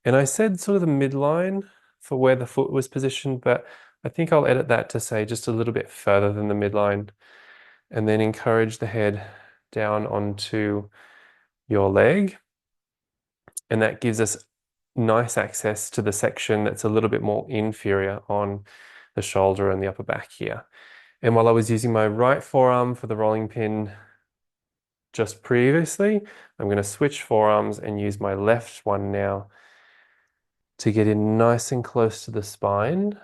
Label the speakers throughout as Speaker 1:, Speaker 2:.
Speaker 1: And I said sort of the midline for where the foot was positioned, but I think I'll edit that to say just a little bit further than the midline and then encourage the head down onto your leg. And that gives us nice access to the section that's a little bit more inferior on the shoulder and the upper back here. And while I was using my right forearm for the rolling pin just previously, I'm going to switch forearms and use my left one now to get in nice and close to the spine.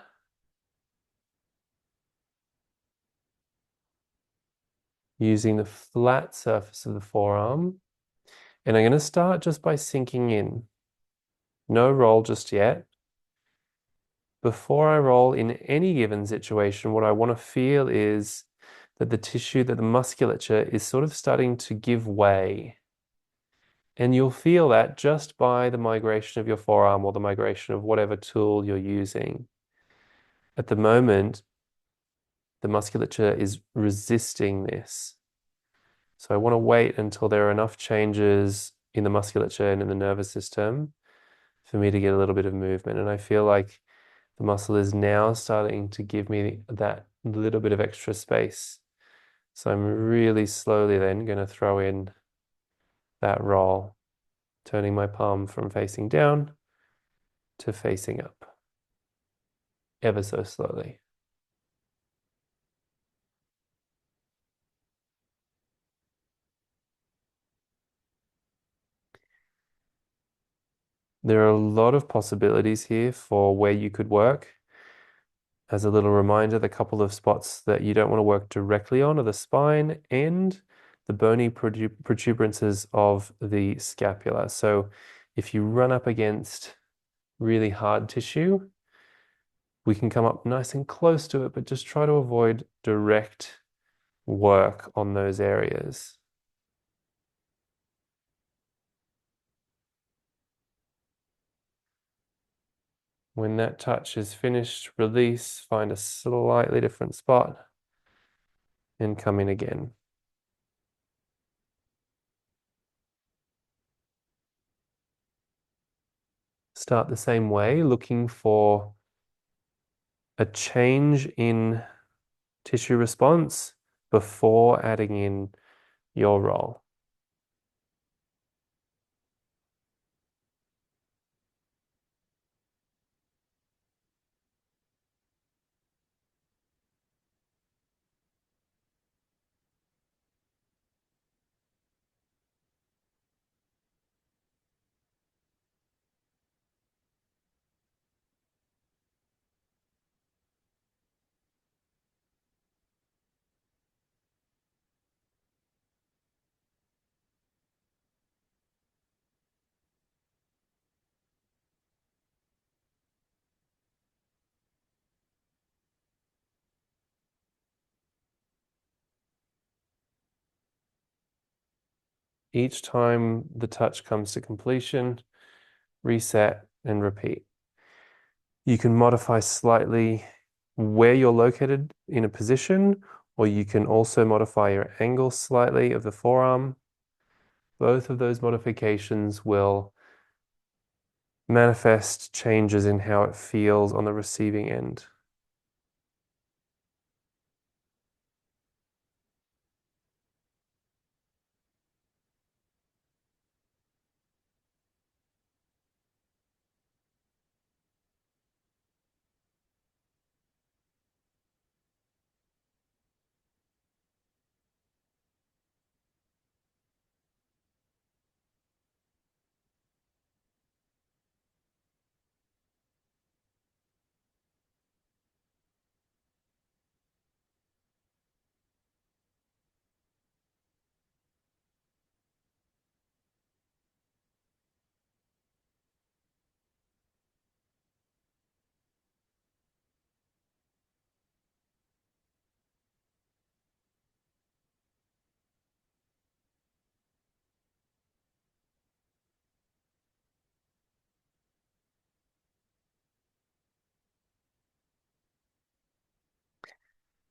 Speaker 1: Using the flat surface of the forearm. And I'm going to start just by sinking in. No roll just yet. Before I roll in any given situation, what I want to feel is that the tissue, that the musculature is sort of starting to give way. And you'll feel that just by the migration of your forearm or the migration of whatever tool you're using. At the moment, the musculature is resisting this. So I want to wait until there are enough changes in the musculature and in the nervous system for me to get a little bit of movement. And I feel like the muscle is now starting to give me that little bit of extra space. So I'm really slowly then going to throw in that roll, turning my palm from facing down to facing up, ever so slowly. There are a lot of possibilities here for where you could work. As a little reminder, the couple of spots that you don't want to work directly on are the spine and the bony protuberances of the scapula. So if you run up against really hard tissue, we can come up nice and close to it, but just try to avoid direct work on those areas. When that touch is finished, release, find a slightly different spot, and come in again. Start the same way, looking for a change in tissue response before adding in your roll. Each time the touch comes to completion, reset and repeat. You can modify slightly where you're located in a position, or you can also modify your angle slightly of the forearm. Both of those modifications will manifest changes in how it feels on the receiving end.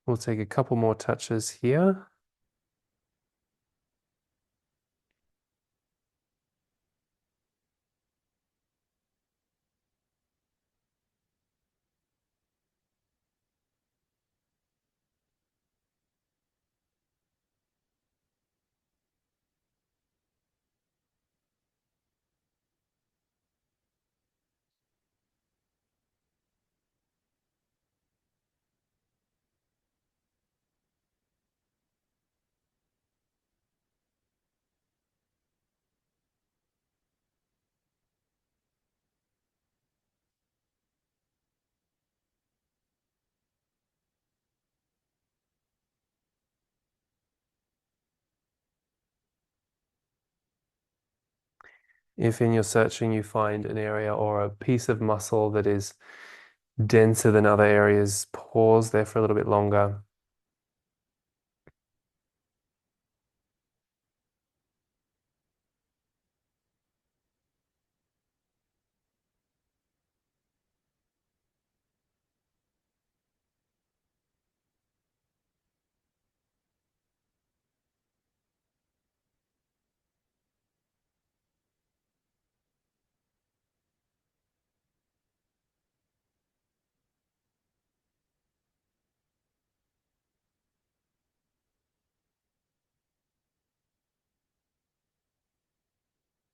Speaker 1: We'll take a couple more touches here. If in your searching you find an area or a piece of muscle that is denser than other areas, pause there for a little bit longer.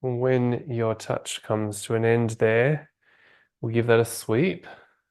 Speaker 1: When your touch comes to an end there, we'll give that a sweep.